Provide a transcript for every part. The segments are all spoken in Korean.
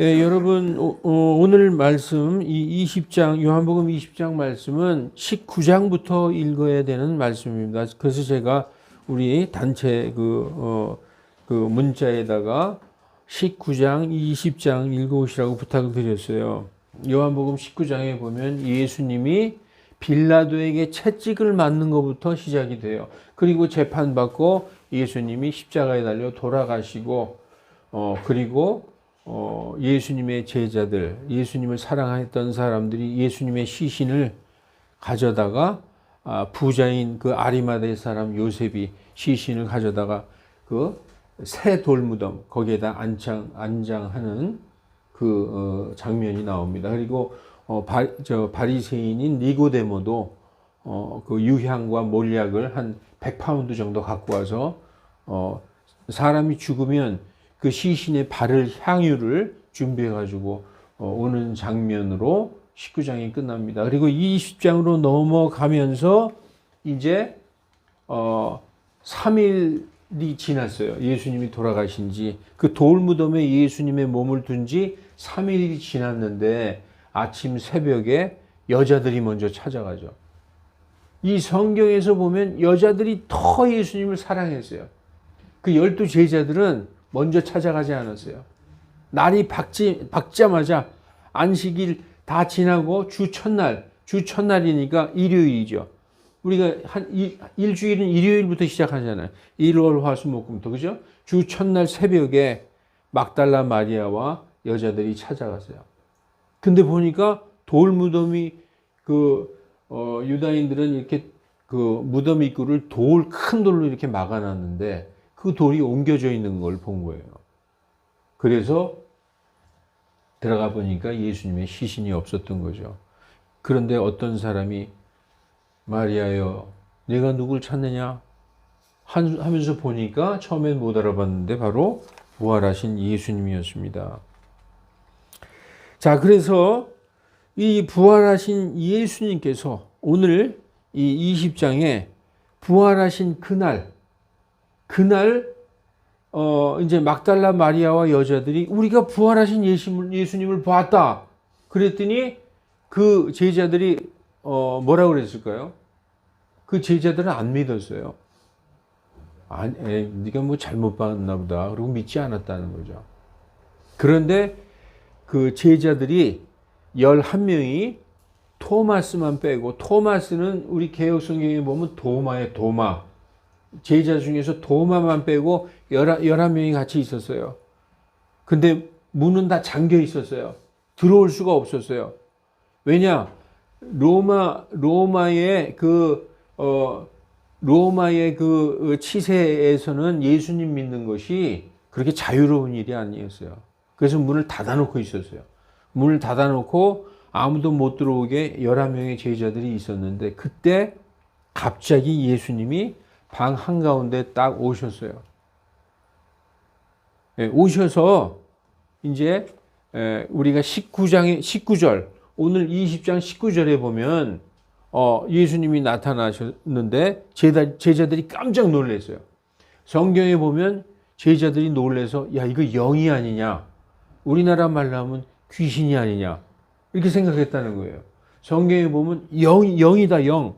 예, 여러분, 오늘 말씀, 이 20장, 요한복음 20장 말씀은 19장부터 읽어야 되는 말씀입니다. 그래서 제가 우리 단체 그 문자에다가 19장, 20장 읽어오시라고 부탁을 드렸어요. 요한복음 19장에 보면 예수님이 빌라도에게 채찍을 맞는 것부터 시작이 돼요. 그리고 재판받고 예수님이 십자가에 달려 돌아가시고, 그리고 예수님의 제자들, 예수님을 사랑했던 사람들이 예수님의 시신을 가져다가 부자인 그 아리마대 사람 요셉이 시신을 가져다가 그 새 돌무덤 거기에다 안장하는 그 장면이 나옵니다. 그리고 바리새인인 니고데모도 그 유향과 몰약을 한 100파운드 정도 갖고 와서 사람이 죽으면 그 시신의 바를 향유를 준비해 가지고 오는 장면으로 19장이 끝납니다. 그리고 20장으로 넘어가면서 이제 3일이 지났어요. 예수님이 돌아가신 지. 그 돌무덤에 예수님의 몸을 둔 지 3일이 지났는데 아침 새벽에 여자들이 먼저 찾아가죠. 이 성경에서 보면 여자들이 더 예수님을 사랑했어요. 그 12 제자들은 먼저 찾아가지 않았어요. 날이 밝자마자 안식일 다 지나고 주 첫날이니까 일요일이죠. 우리가 일주일은 일요일부터 시작하잖아요. 일월, 화, 수, 목, 금토, 그죠? 주 첫날 새벽에 막달라 마리아와 여자들이 찾아갔어요. 근데 보니까 돌무덤이 유다인들은 이렇게 그 무덤 입구를 큰 돌로 이렇게 막아놨는데 그 돌이 옮겨져 있는 걸 본 거예요. 그래서 들어가 보니까 예수님의 시신이 없었던 거죠. 그런데 어떤 사람이 마리아여, 내가 누굴 찾느냐? 하면서 보니까 처음엔 못 알아봤는데 바로 부활하신 예수님이었습니다. 자, 그래서 이 부활하신 예수님께서 오늘 이 20장에 부활하신 그날 이제 막달라 마리아와 여자들이 우리가 부활하신 예수님을 봤다. 그랬더니 그 제자들이 뭐라고 그랬을까요? 그 제자들은 안 믿었어요. 아니, 네가 뭐 잘못 봤나 보다. 그리고 믿지 않았다는 거죠. 그런데 그 제자들이 11명이 토마스만 빼고, 토마스는 우리 개혁성경에 보면 도마. 제자 중에서 도마만 빼고 11명이 같이 있었어요. 근데 문은 다 잠겨 있었어요. 들어올 수가 없었어요. 왜냐? 로마의 그 치세에서는 예수님 믿는 것이 그렇게 자유로운 일이 아니었어요. 그래서 문을 닫아놓고 있었어요. 문을 닫아놓고 아무도 못 들어오게 11명의 제자들이 있었는데 그때 갑자기 예수님이 방 한가운데 딱 오셨어요. 오셔서 이제 우리가 19절, 오늘 20장 19절에 보면 예수님이 나타나셨는데 제자들이 깜짝 놀랐어요. 성경에 보면 제자들이 놀라서 야, 이거 영이 아니냐? 우리나라 말로 하면 귀신이 아니냐? 이렇게 생각했다는 거예요. 성경에 보면 영이다, 영.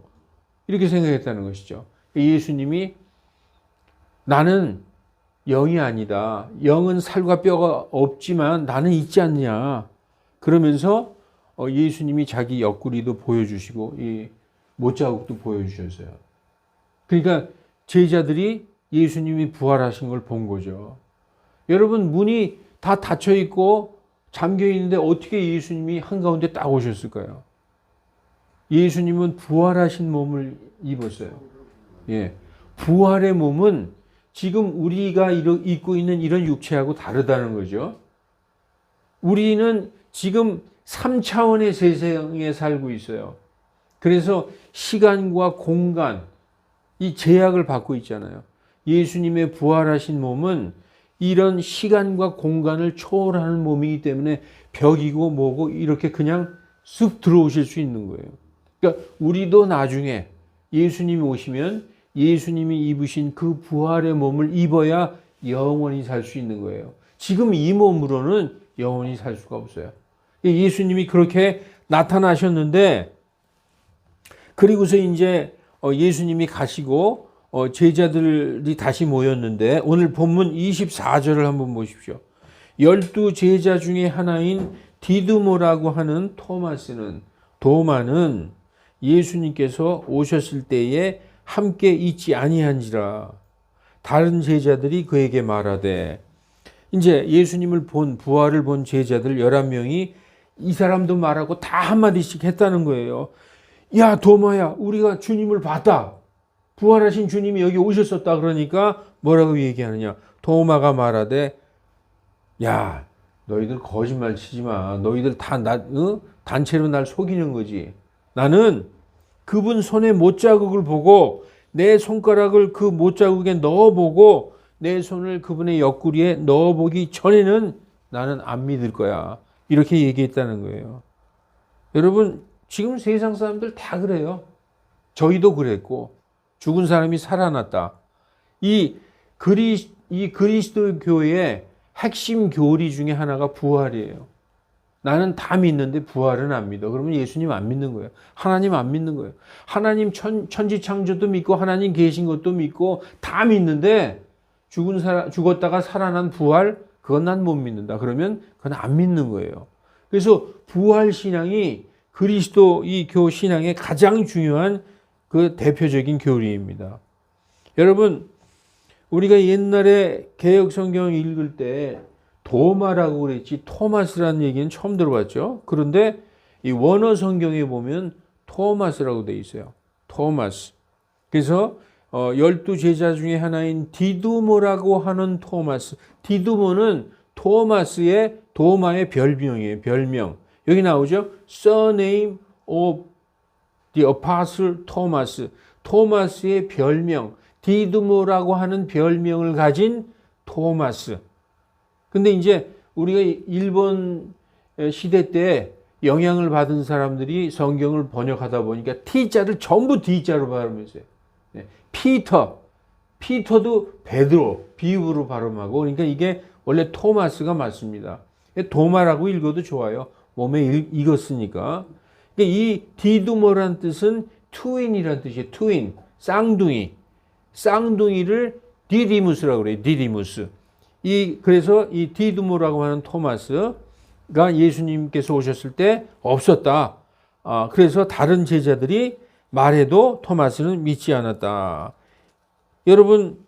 이렇게 생각했다는 것이죠. 예수님이 나는 영이 아니다. 영은 살과 뼈가 없지만 나는 있지 않냐. 그러면서 예수님이 자기 옆구리도 보여주시고 이 못자국도 보여주셨어요. 그러니까 제자들이 예수님이 부활하신 걸 본 거죠. 여러분, 문이 다 닫혀 있고 잠겨 있는데 어떻게 예수님이 한가운데 딱 오셨을까요? 예수님은 부활하신 몸을 입었어요. 예. 부활의 몸은 지금 우리가 입고 있는 이런 육체하고 다르다는 거죠. 우리는 지금 3차원의 세상에 살고 있어요. 그래서 시간과 공간, 이 제약을 받고 있잖아요. 예수님의 부활하신 몸은 이런 시간과 공간을 초월하는 몸이기 때문에 벽이고 뭐고 이렇게 그냥 쑥 들어오실 수 있는 거예요. 그러니까 우리도 나중에 예수님이 오시면 예수님이 입으신 그 부활의 몸을 입어야 영원히 살 수 있는 거예요. 지금 이 몸으로는 영원히 살 수가 없어요. 예수님이 그렇게 나타나셨는데, 그리고서 이제 예수님이 가시고 제자들이 다시 모였는데, 오늘 본문 24절을 한번 보십시오. 12 제자 중에 하나인 디두모라고 하는 도마는 예수님께서 오셨을 때에 함께 있지 아니한지라. 다른 제자들이 그에게 말하되, 이제 예수님을 부활을 본 제자들 11명이 이 사람도 말하고 다 한마디씩 했다는 거예요. 야, 도마야, 우리가 주님을 봤다. 부활하신 주님이 여기 오셨었다. 그러니까 뭐라고 얘기하느냐. 도마가 말하되, 야, 너희들 거짓말 치지 마. 너희들 다 단체로 날 속이는 거지. 나는 그분 손에 못자국을 보고 내 손가락을 그 못자국에 넣어보고 내 손을 그분의 옆구리에 넣어보기 전에는 나는 안 믿을 거야. 이렇게 얘기했다는 거예요. 여러분, 지금 세상 사람들 다 그래요. 저희도 그랬고, 죽은 사람이 살아났다. 이 그리스도 교회의 핵심 교리 중에 하나가 부활이에요. 나는 다 믿는데 부활은 안 믿어. 그러면 예수님 안 믿는 거예요. 하나님 안 믿는 거예요. 하나님 천지창조도 믿고 하나님 계신 것도 믿고 다 믿는데 죽었다가 살아난 부활, 그건 난 못 믿는다. 그러면 그건 안 믿는 거예요. 그래서 부활 신앙이 그리스도 이 교 신앙의 가장 중요한 그 대표적인 교리입니다. 여러분, 우리가 옛날에 개역 성경 읽을 때 도마라고 그랬지 토마스라는 얘기는 처음 들어봤죠. 그런데 이 원어 성경에 보면 토마스라고 돼 있어요. 토마스. 그래서 12 제자 중에 하나인 디두모라고 하는 토마스. 디두모는 도마의 별명이에요. 별명. 여기 나오죠. Surname of the Apostle Thomas. 토마스의 별명. 디두모라고 하는 별명을 가진 토마스. 근데 이제 우리가 일본 시대 때 영향을 받은 사람들이 성경을 번역하다 보니까 T자를 전부 D자로 발음했어요. 피터도 베드로, 비읍으로 발음하고, 그러니까 이게 원래 토마스가 맞습니다. 도마라고 읽어도 좋아요. 몸에 익었으니까. 이 디두모란 뜻은 트윈이라는 뜻이에요. 트윈, 쌍둥이. 쌍둥이를 디디무스라고 그래요. 디디무스. 그래서 이 디두모라고 하는 토마스가 예수님께서 오셨을 때 없었다. 그래서 다른 제자들이 말해도 토마스는 믿지 않았다. 여러분,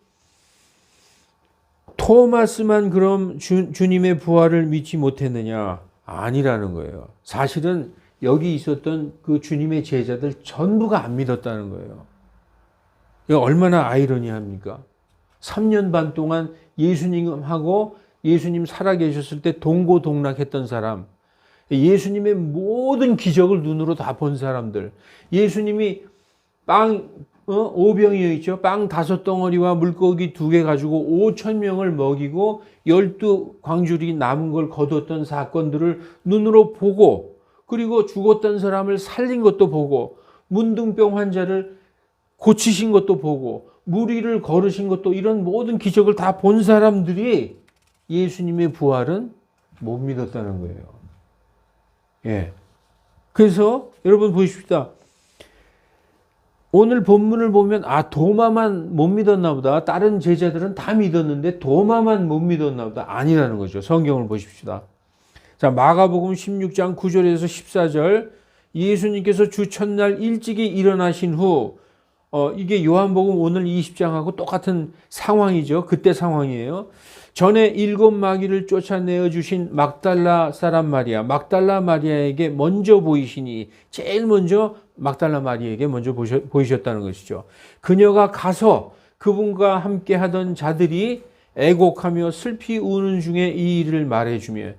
토마스만 그럼 주님의 부활을 믿지 못했느냐? 아니라는 거예요. 사실은 여기 있었던 그 주님의 제자들 전부가 안 믿었다는 거예요. 이거 얼마나 아이러니합니까? 3년 반 동안 예수님하고 예수님 살아계셨을 때 동고동락했던 사람, 예수님의 모든 기적을 눈으로 다 본 사람들, 예수님이 오병이어 있죠. 빵 5덩어리와 물고기 2개 가지고 5,000명을 먹이고 12광줄이 남은 걸 거뒀던 사건들을 눈으로 보고, 그리고 죽었던 사람을 살린 것도 보고, 문둥병 환자를 고치신 것도 보고, 물 위를 걸으신 것도, 이런 모든 기적을 다 본 사람들이 예수님의 부활은 못 믿었다는 거예요. 예. 그래서 여러분 보십시다. 오늘 본문을 보면 도마만 못 믿었나 보다. 다른 제자들은 다 믿었는데 도마만 못 믿었나 보다. 아니라는 거죠. 성경을 보십시다. 자, 마가복음 16장 9절에서 14절. 예수님께서 주 첫날 일찍이 일어나신 후, 이게 요한복음 오늘 20장하고 똑같은 상황이죠. 그때 상황이에요. 전에 7 마귀를 쫓아내어 주신 막달라 사람 마리아, 막달라 마리아에게 먼저 보이시니, 제일 먼저 막달라 마리아에게 먼저 보이셨다는 것이죠. 그녀가 가서 그분과 함께 하던 자들이 애곡하며 슬피 우는 중에 이 일을 말해주매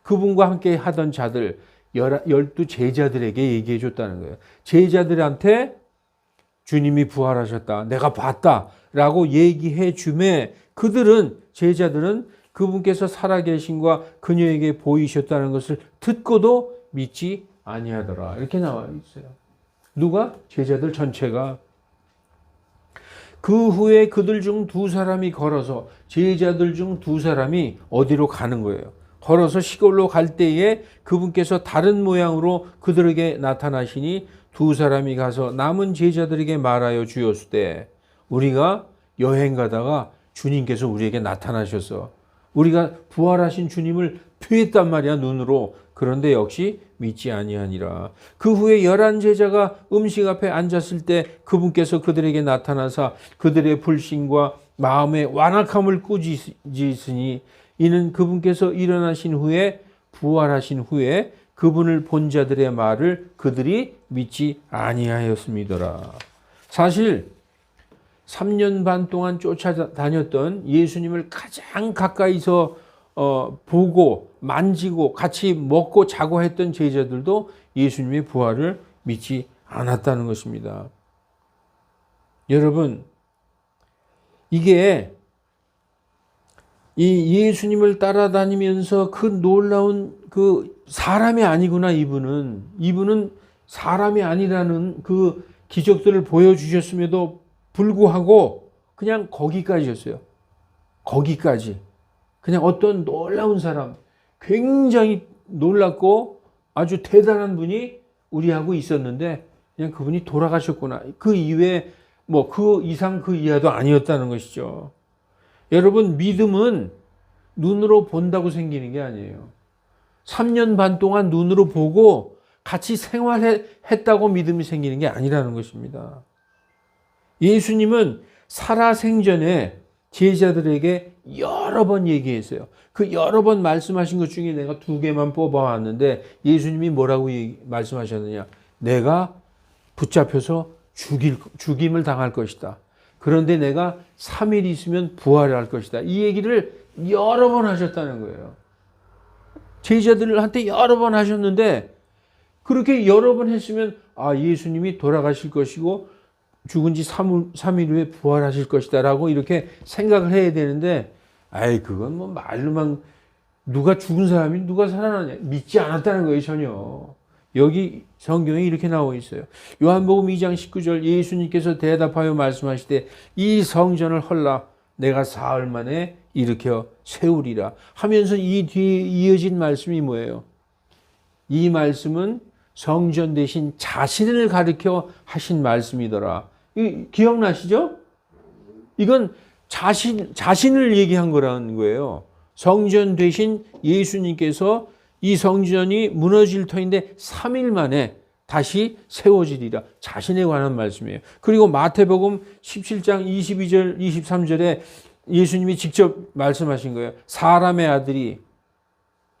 그분과 함께 하던 자들 12 제자들에게 얘기해 줬다는 거예요. 제자들한테 주님이 부활하셨다, 내가 봤다 라고 얘기해 주매 제자들은 그분께서 살아계신과 그녀에게 보이셨다는 것을 듣고도 믿지 아니하더라. 이렇게 나와 있어요. 누가? 제자들 전체가. 그 후에 그들 중 2 사람이 걸어서, 제자들 중 2 사람이 어디로 가는 거예요? 걸어서 시골로 갈 때에 그분께서 다른 모양으로 그들에게 나타나시니 두 사람이 가서 남은 제자들에게 말하여 주었으되 우리가 여행 가다가 주님께서 우리에게 나타나셔서 우리가 부활하신 주님을 뵈었단 말이야, 눈으로. 그런데 역시 믿지 아니하니라. 그 후에 11 제자가 음식 앞에 앉았을 때 그분께서 그들에게 나타나사 그들의 불신과 마음의 완악함을 꾸짖으니 이는 그분께서 일어나신 후에 부활하신 후에 그분을 본 자들의 말을 그들이 믿지 아니하였음이더라. 사실 3년 반 동안 쫓아다녔던 예수님을 가장 가까이서 보고 만지고 같이 먹고 자고 했던 제자들도 예수님의 부활을 믿지 않았다는 것입니다. 여러분, 이게 이 예수님을 따라다니면서 그 놀라운 그 사람이 아니구나, 이분은 사람이 아니라는 그 기적들을 보여주셨음에도 불구하고 그냥 거기까지였어요. 거기까지. 그냥 어떤 놀라운 사람, 굉장히 놀랍고 아주 대단한 분이 우리하고 있었는데 그냥 그분이 돌아가셨구나. 그 이외에 그 이상 그 이하도 아니었다는 것이죠. 여러분, 믿음은 눈으로 본다고 생기는 게 아니에요. 3년 반 동안 눈으로 보고 같이 생활했다고 믿음이 생기는 게 아니라는 것입니다. 예수님은 살아생전에 제자들에게 여러 번 얘기했어요. 그 여러 번 말씀하신 것 중에 내가 2개만 뽑아왔는데 예수님이 뭐라고 말씀하셨느냐. 내가 붙잡혀서 죽임을 당할 것이다. 그런데 내가 3일 있으면 부활할 것이다. 이 얘기를 여러 번 하셨다는 거예요. 제자들한테 여러 번 하셨는데 그렇게 여러 번 했으면 예수님이 돌아가실 것이고 죽은 지 3일 후에 부활하실 것이다 라고 이렇게 생각을 해야 되는데 그건 말로만 누가 죽은 사람이 누가 살아나냐 믿지 않았다는 거예요. 전혀. 여기 성경에 이렇게 나와 있어요. 요한복음 2장 19절 예수님께서 대답하여 말씀하시되 이 성전을 헐라 내가 사흘 만에 일으켜 세우리라 하면서 이 뒤에 이어진 말씀이 뭐예요? 이 말씀은 성전 대신 자신을 가리켜 하신 말씀이더라. 기억나시죠? 이건 자신을 얘기한 거라는 거예요. 성전 대신 예수님께서 이 성전이 무너질 터인데 3일 만에 다시 세워지리라. 자신에 관한 말씀이에요. 그리고 마태복음 17장 22절 23절에 예수님이 직접 말씀하신 거예요. 사람의 아들이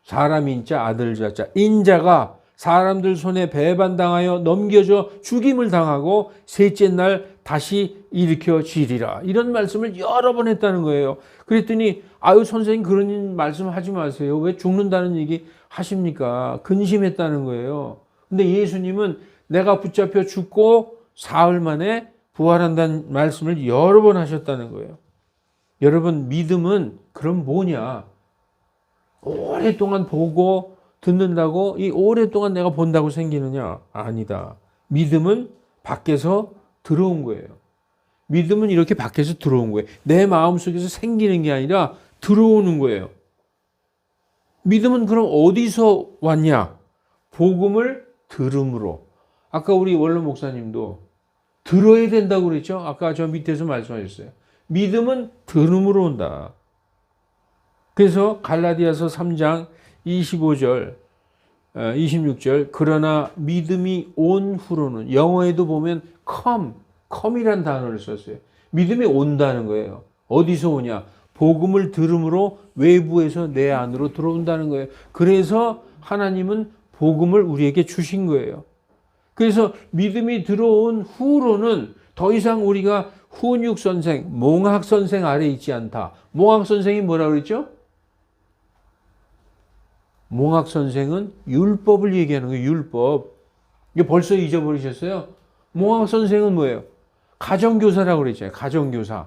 사람인자 아들 자자 인자가 사람들 손에 배반당하여 넘겨져 죽임을 당하고 셋째 날 다시 일으켜지리라. 이런 말씀을 여러 번 했다는 거예요. 그랬더니 선생님 그런 말씀하지 마세요. 왜 죽는다는 얘기 하십니까? 근심했다는 거예요. 근데 예수님은 내가 붙잡혀 죽고 사흘 만에 부활한다는 말씀을 여러 번 하셨다는 거예요. 여러분, 믿음은 그럼 뭐냐? 오랫동안 보고 듣는다고 이 오랫동안 내가 본다고 생기느냐? 아니다. 믿음은 밖에서 들어온 거예요. 믿음은 이렇게 밖에서 들어온 거예요. 내 마음속에서 생기는 게 아니라 들어오는 거예요. 믿음은 그럼 어디서 왔냐? 복음을 들음으로. 아까 우리 원로 목사님도 들어야 된다고 그랬죠? 아까 저 밑에서 말씀하셨어요. 믿음은 들음으로 온다. 그래서 갈라디아서 3장 25절, 26절 그러나 믿음이 온 후로는 영어에도 보면 come이란 단어를 썼어요. 믿음이 온다는 거예요. 어디서 오냐? 복음을 들음으로 외부에서 내 안으로 들어온다는 거예요. 그래서 하나님은 복음을 우리에게 주신 거예요. 그래서 믿음이 들어온 후로는 더 이상 우리가 훈육선생, 몽학선생 아래 있지 않다. 몽학선생이 뭐라고 그랬죠? 몽학선생은 율법을 얘기하는 거예요. 율법. 이게 벌써 잊어버리셨어요? 몽학선생은 뭐예요? 가정교사라고 그랬잖아요. 가정교사.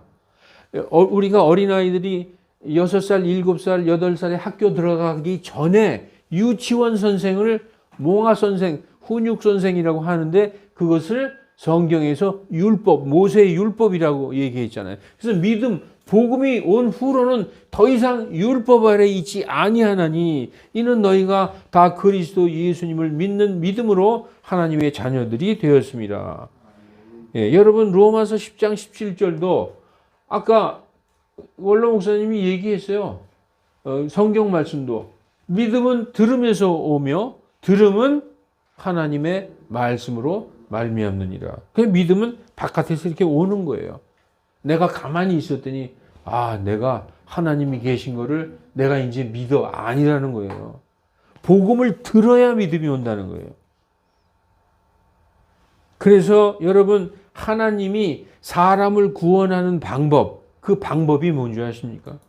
우리가 어린아이들이 6살, 7살, 8살에 학교 들어가기 전에 유치원 선생을 몽학선생, 훈육선생이라고 하는데 그것을 성경에서 율법, 모세의 율법이라고 얘기했잖아요. 그래서 믿음, 복음이 온 후로는 더 이상 율법 아래 있지 아니하나니 이는 너희가 다 그리스도 예수님을 믿는 믿음으로 하나님의 자녀들이 되었습니다. 예, 여러분 로마서 10장 17절도 아까 원로 목사님이 얘기했어요. 성경 말씀도 믿음은 들음에서 오며 들음은 하나님의 말씀으로 말미암느니라. 그 믿음은 바깥에서 이렇게 오는 거예요. 내가 가만히 있었더니 내가 하나님이 계신 거를 내가 이제 믿어 아니라는 거예요. 복음을 들어야 믿음이 온다는 거예요. 그래서 여러분 하나님이 사람을 구원하는 방법, 그 방법이 뭔지 아십니까?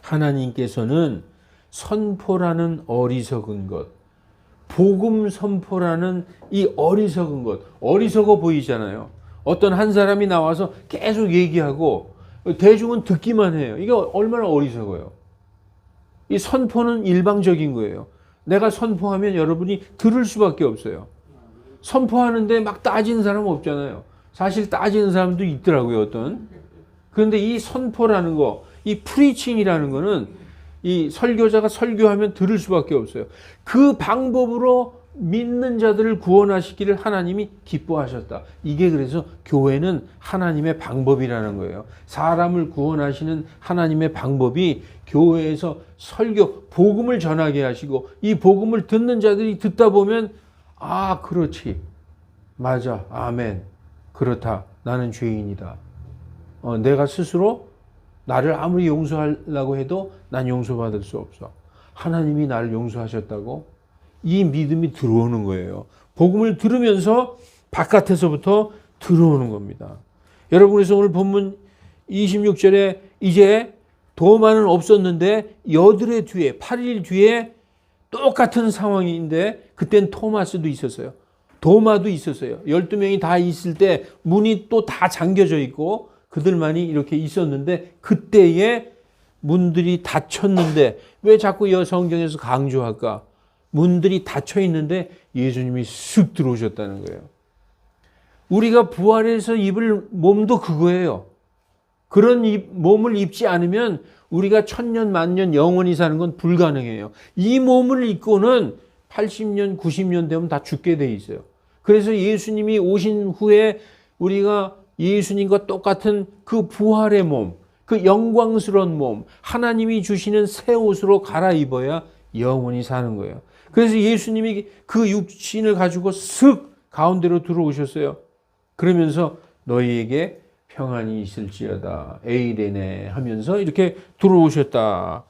하나님께서는 선포라는 어리석은 것, 복음 선포라는 이 어리석은 것, 어리석어 보이잖아요. 어떤 한 사람이 나와서 계속 얘기하고 대중은 듣기만 해요. 이게 얼마나 어리석어요. 이 선포는 일방적인 거예요. 내가 선포하면 여러분이 들을 수밖에 없어요. 선포하는데 막 따지는 사람은 없잖아요. 사실 따지는 사람도 있더라고요, 어떤. 그런데 이 선포라는 거, 이 프리칭이라는 거는 이 설교자가 설교하면 들을 수밖에 없어요. 그 방법으로 믿는 자들을 구원하시기를 하나님이 기뻐하셨다. 이게 그래서 교회는 하나님의 방법이라는 거예요. 사람을 구원하시는 하나님의 방법이 교회에서 설교, 복음을 전하게 하시고 이 복음을 듣는 자들이 듣다 보면 그렇지. 맞아. 아멘. 그렇다. 나는 죄인이다. 내가 스스로 나를 아무리 용서하려고 해도 난 용서받을 수 없어. 하나님이 나를 용서하셨다고 이 믿음이 들어오는 거예요. 복음을 들으면서 바깥에서부터 들어오는 겁니다. 여러분 그래서 오늘 본문 26절에 이제 도마는 없었는데 여드레 뒤에 8일 뒤에 똑같은 상황인데 그땐 토마스도 있었어요. 도마도 있었어요. 12명이 다 있을 때 문이 또 다 잠겨져 있고 그들만이 이렇게 있었는데 그때에 문들이 닫혔는데 왜 자꾸 성경에서 강조할까? 문들이 닫혀 있는데 예수님이 쓱 들어오셨다는 거예요. 우리가 부활해서 입을 몸도 그거예요. 그런 몸을 입지 않으면 우리가 천년 만년 영원히 사는 건 불가능해요. 이 몸을 입고는 80년 90년 되면 다 죽게 돼 있어요. 그래서 예수님이 오신 후에 우리가 예수님과 똑같은 그 부활의 몸, 그 영광스러운 몸, 하나님이 주시는 새 옷으로 갈아입어야 영원히 사는 거예요. 그래서 예수님이 그 육신을 가지고 쓱 가운데로 들어오셨어요. 그러면서 너희에게 평안이 있을지어다. 에이레네 하면서 이렇게 들어오셨다.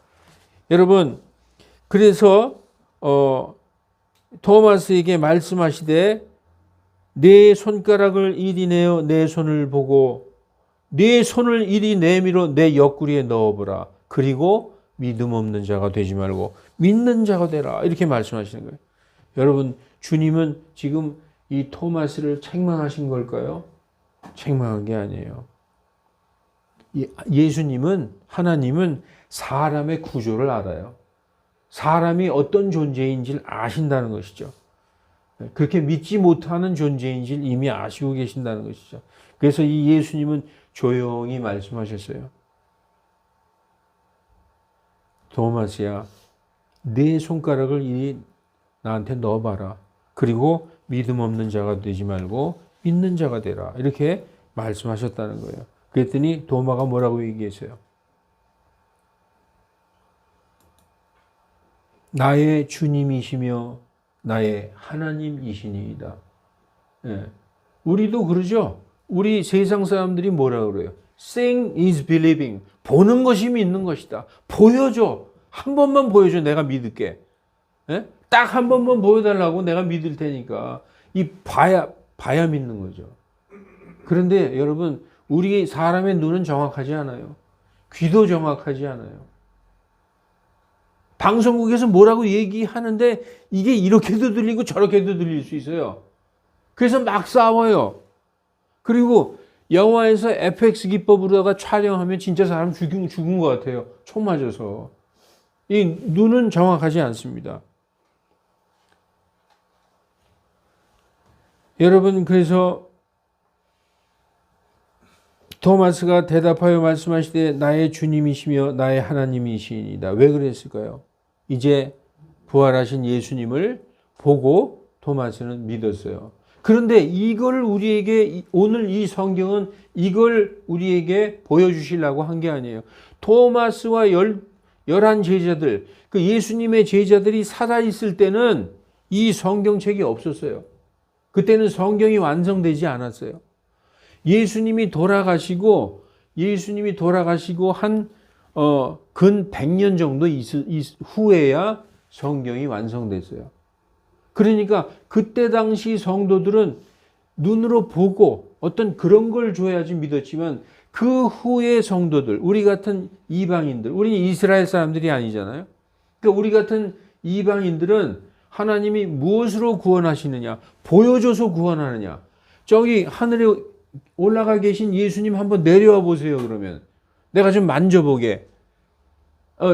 여러분, 그래서 토마스에게 말씀하시되 내 손가락을 이리 내어 내 손을 보고 내 손을 이리 내밀어 내 옆구리에 넣어보라. 그리고 믿음 없는 자가 되지 말고 믿는 자가 되라. 이렇게 말씀하시는 거예요. 여러분, 주님은 지금 이 토마스를 책망하신 걸까요? 책망한 게 아니에요. 예수님은, 하나님은 사람의 구조를 알아요. 사람이 어떤 존재인지를 아신다는 것이죠. 그렇게 믿지 못하는 존재인지를 이미 아시고 계신다는 것이죠. 그래서 이 예수님은 조용히 말씀하셨어요. 토마스야, 내 손가락을 이리 나한테 넣어봐라. 그리고 믿음 없는 자가 되지 말고 믿는 자가 되라. 이렇게 말씀하셨다는 거예요. 그랬더니 도마가 뭐라고 얘기했어요? 나의 주님이시며 나의 하나님이시니이다. 예. 우리도 그러죠. 우리 세상 사람들이 뭐라고 그래요? Seeing is believing. 보는 것이 믿는 것이다. 보여줘. 한 번만 보여줘. 내가 믿을게. 예? 딱 한 번만 보여달라고 내가 믿을 테니까. 봐야 믿는 거죠. 그런데 여러분, 우리 사람의 눈은 정확하지 않아요. 귀도 정확하지 않아요. 방송국에서 뭐라고 얘기하는데 이게 이렇게도 들리고 저렇게도 들릴 수 있어요. 그래서 막 싸워요. 그리고 영화에서 FX 기법으로다가 촬영하면 진짜 사람 죽은 것 같아요. 총 맞아서. 이 눈은 정확하지 않습니다. 여러분, 그래서 토마스가 대답하여 말씀하시되 나의 주님이시며 나의 하나님이시니이다. 왜 그랬을까요? 이제 부활하신 예수님을 보고 토마스는 믿었어요. 그런데 이걸 우리에게 오늘 이 성경은 이걸 우리에게 보여주시려고 한 게 아니에요. 토마스와 11 제자들, 그 예수님의 제자들이 살아있을 때는 이 성경책이 없었어요. 그때는 성경이 완성되지 않았어요. 예수님이 돌아가시고 한 근 100년 정도 후에야 성경이 완성됐어요. 그러니까 그때 당시 성도들은 눈으로 보고 어떤 그런 걸 줘야지 믿었지만 그 후의 성도들, 우리 같은 이방인들, 우리는 이스라엘 사람들이 아니잖아요. 그러니까 우리 같은 이방인들은 하나님이 무엇으로 구원하시느냐, 보여줘서 구원하느냐. 저기 하늘에 올라가 계신 예수님 한번 내려와 보세요. 그러면 내가 좀 만져보게.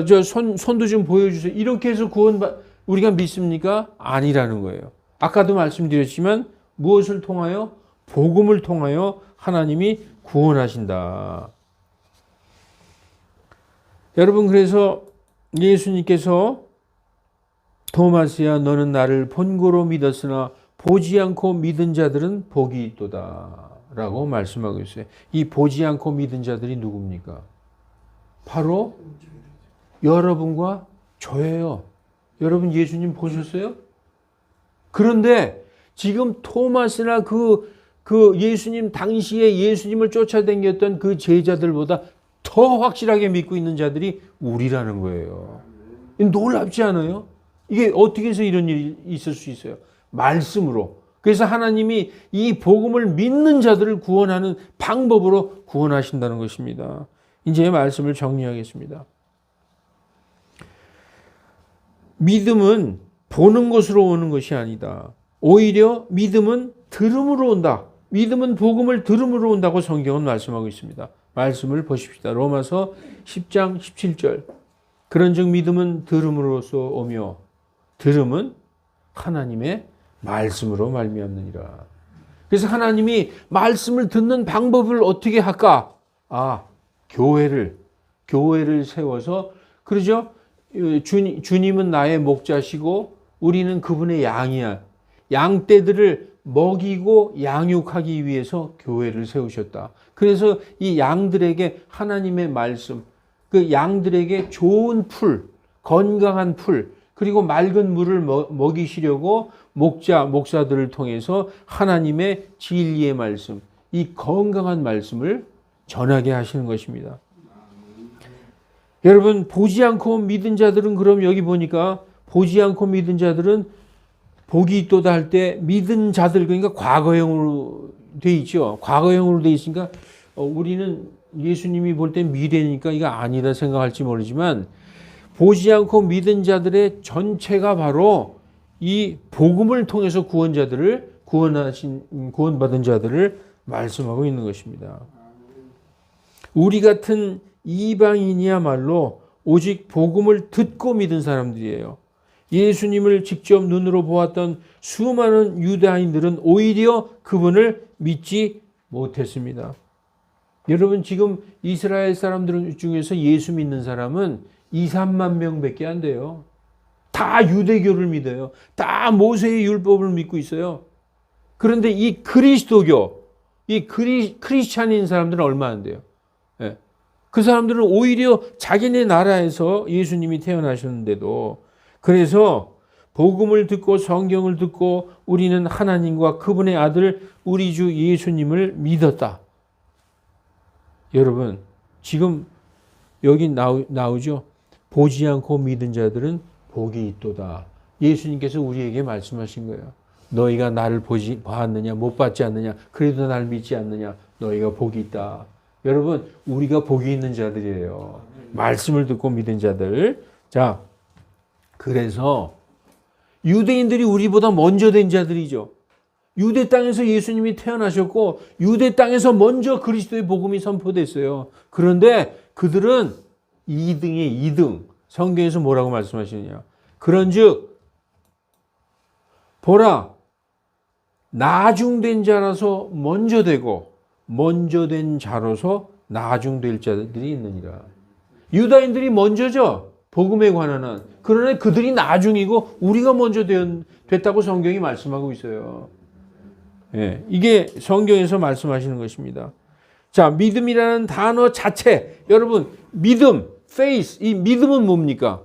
저 손도 좀 보여주세요. 이렇게 해서 우리가 믿습니까? 아니라는 거예요. 아까도 말씀드렸지만 무엇을 통하여? 복음을 통하여 하나님이 구원하신다. 여러분, 그래서 예수님께서 토마스야 너는 나를 본고로 믿었으나 보지 않고 믿은 자들은 복이 있도다 라고 말씀하고 있어요. 이 보지 않고 믿은 자들이 누굽니까? 바로 여러분과 저예요. 여러분 예수님 보셨어요? 그런데 지금 토마스나 그 예수님 당시에 예수님을 쫓아다녔던 그 제자들보다 더 확실하게 믿고 있는 자들이 우리라는 거예요. 놀랍지 않아요? 이게 어떻게 해서 이런 일이 있을 수 있어요? 말씀으로. 그래서 하나님이 이 복음을 믿는 자들을 구원하는 방법으로 구원하신다는 것입니다. 이제 말씀을 정리하겠습니다. 믿음은 보는 것으로 오는 것이 아니다. 오히려 믿음은 들음으로 온다. 믿음은 복음을 들음으로 온다고 성경은 말씀하고 있습니다. 말씀을 보십시다. 로마서 10장 17절. 그런즉 믿음은 들음으로써 오며 들음은 하나님의 말씀으로 말미암느니라. 그래서 하나님이 말씀을 듣는 방법을 어떻게 할까? 교회를 세워서, 그러죠? 주님은 나의 목자시고 우리는 그분의 양이야. 양떼들을 먹이고 양육하기 위해서 교회를 세우셨다. 그래서 이 양들에게 하나님의 말씀, 그 양들에게 좋은 풀, 건강한 풀, 그리고 맑은 물을 먹이시려고 목사들을 통해서 하나님의 진리의 말씀, 이 건강한 말씀을 전하게 하시는 것입니다. 여러분, 보지 않고 믿은 자들은, 그럼 여기 보니까 보지 않고 믿은 자들은 복이 있도다 할 때 믿은 자들, 그러니까 과거형으로 돼 있죠. 과거형으로 돼 있으니까 우리는 예수님이 볼 때 미래니까 이거 아니다 생각할지 모르지만 보지 않고 믿은 자들의 전체가 바로 이 복음을 통해서 구원받은 자들을 말씀하고 있는 것입니다. 우리 같은 이방인이야말로 오직 복음을 듣고 믿은 사람들이에요. 예수님을 직접 눈으로 보았던 수많은 유대인들은 오히려 그분을 믿지 못했습니다. 여러분, 지금 이스라엘 사람들 중에서 예수 믿는 사람은 2, 3만 명밖에 안 돼요. 다 유대교를 믿어요. 다 모세의 율법을 믿고 있어요. 그런데 이 그리스도교, 이 크리스찬인 사람들은 얼마 안 돼요. 예. 그 사람들은 오히려 자기네 나라에서 예수님이 태어나셨는데도, 그래서 복음을 듣고 성경을 듣고 우리는 하나님과 그분의 아들 우리 주 예수님을 믿었다. 여러분, 지금 여기 나오죠. 보지 않고 믿은 자들은 복이 있도다. 예수님께서 우리에게 말씀하신 거예요. 너희가 나를 봤느냐, 못 봤지 않느냐, 그래도 나를 믿지 않느냐, 너희가 복이 있다. 여러분, 우리가 복이 있는 자들이에요. 말씀을 듣고 믿은 자들. 자, 그래서 유대인들이 우리보다 먼저 된 자들이죠. 유대 땅에서 예수님이 태어나셨고 유대 땅에서 먼저 그리스도의 복음이 선포됐어요. 그런데 그들은 2등의 2등. 성경에서 뭐라고 말씀하시느냐. 그런즉 보라, 나중된 자라서 먼저 되고 먼저 된 자로서 나중될 자들이 있느니라. 유다인들이 먼저죠. 복음에 관한 한. 그러나 그들이 나중이고 우리가 먼저 됐다고 성경이 말씀하고 있어요. 예, 이게 성경에서 말씀하시는 것입니다. 자, 믿음이라는 단어 자체, 여러분 믿음, faith, 이 믿음은 뭡니까?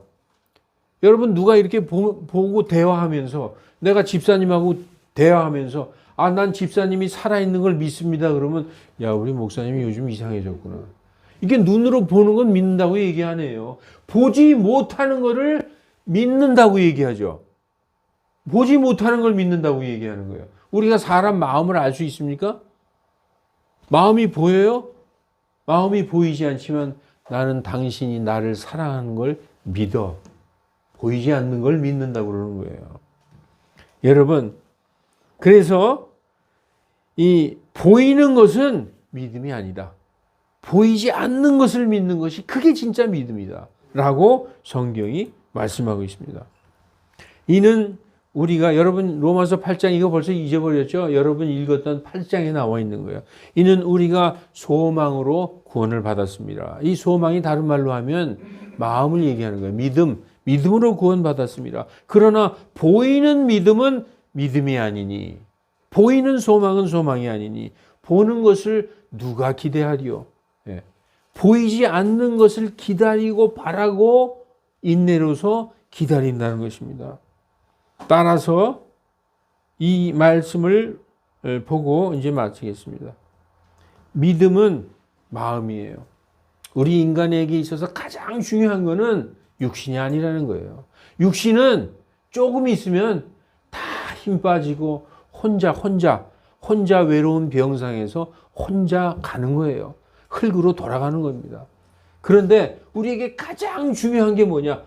여러분 누가 이렇게 보고 대화하면서 내가 집사님하고 대화하면서 난 집사님이 살아있는 걸 믿습니다. 그러면 야, 우리 목사님이 요즘 이상해졌구나. 이게 눈으로 보는 건 믿는다고 얘기 안 해요. 보지 못하는 거를 믿는다고 얘기하죠. 보지 못하는 걸 믿는다고 얘기하는 거예요. 우리가 사람 마음을 알 수 있습니까? 마음이 보여요? 마음이 보이지 않지만 나는 당신이 나를 사랑하는 걸 믿어. 보이지 않는 걸 믿는다고 그러는 거예요. 여러분, 그래서 이 보이는 것은 믿음이 아니다. 보이지 않는 것을 믿는 것이 그게 진짜 믿음이다. 라고 성경이 말씀하고 있습니다. 이는 우리가 여러분 로마서 8장 이거 벌써 잊어버렸죠? 여러분 읽었던 8장에 나와 있는 거예요. 이는 우리가 소망으로 구원을 받았습니다. 이 소망이 다른 말로 하면 마음을 얘기하는 거예요. 믿음으로 구원받았습니다. 그러나 보이는 믿음은 믿음이 아니니, 보이는 소망은 소망이 아니니, 보는 것을 누가 기대하리요? 예. 보이지 않는 것을 기다리고 바라고 인내로서 기다린다는 것입니다. 따라서 이 말씀을 보고 이제 마치겠습니다. 믿음은 마음이에요. 우리 인간에게 있어서 가장 중요한 것은 육신이 아니라는 거예요. 육신은 조금 있으면 다 힘 빠지고 혼자 외로운 병상에서 혼자 가는 거예요. 흙으로 돌아가는 겁니다. 그런데 우리에게 가장 중요한 게 뭐냐?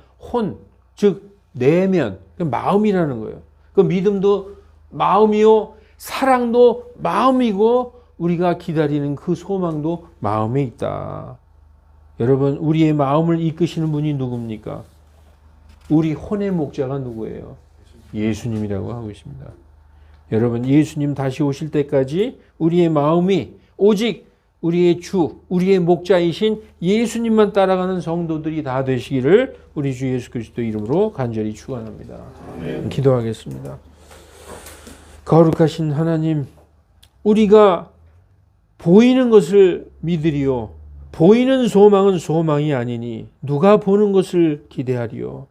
즉 내면, 마음이라는 거예요. 그 믿음도 마음이요, 사랑도 마음이고 우리가 기다리는 그 소망도 마음에 있다. 여러분, 우리의 마음을 이끄시는 분이 누굽니까? 우리 혼의 목자가 누구예요? 예수님이라고 하고 있습니다. 여러분, 예수님 다시 오실 때까지 우리의 마음이 오직 우리의 주, 우리의 목자이신 예수님만 따라가는 성도들이 다 되시기를 우리 주 예수 그리스도 이름으로 간절히 축원합니다. 기도하겠습니다. 거룩하신 하나님, 우리가 보이는 것을 믿으리요, 보이는 소망은 소망이 아니니 누가 보는 것을 기대하리요.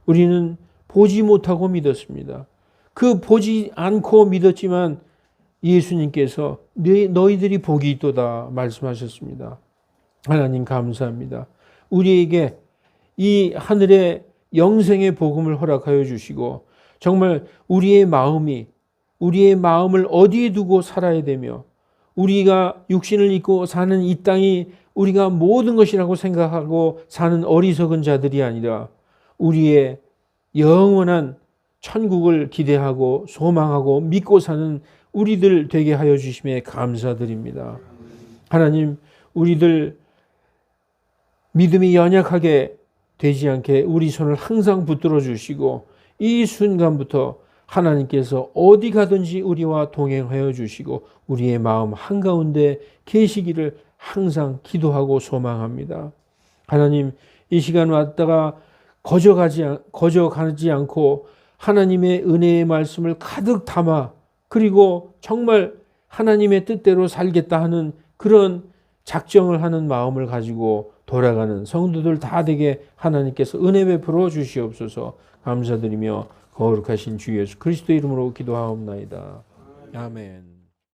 우리는 보지 못하고 믿었습니다. 그 보지 않고 믿었지만 예수님께서 너희들이 복이 있도다 말씀하셨습니다. 하나님 감사합니다. 우리에게 이 하늘의 영생의 복음을 허락하여 주시고 정말 우리의 마음을 어디에 두고 살아야 되며 우리가 육신을 입고 사는 이 땅이 우리가 모든 것이라고 생각하고 사는 어리석은 자들이 아니라 우리의 영원한 천국을 기대하고 소망하고 믿고 사는 우리들 되게 하여 주심에 감사드립니다. 하나님, 우리들 믿음이 연약하게 되지 않게 우리 손을 항상 붙들어 주시고 이 순간부터 하나님께서 어디 가든지 우리와 동행하여 주시고 우리의 마음 한가운데 계시기를 항상 기도하고 소망합니다. 하나님, 이 시간 왔다가 거저가지 않고 하나님의 은혜의 말씀을 가득 담아 그리고 정말 하나님의 뜻대로 살겠다 하는 그런 작정을 하는 마음을 가지고 돌아가는 성도들 다 되게 하나님께서 은혜 베풀어 주시옵소서. 감사드리며 거룩하신 주 예수 그리스도 이름으로 기도하옵나이다. 아멘.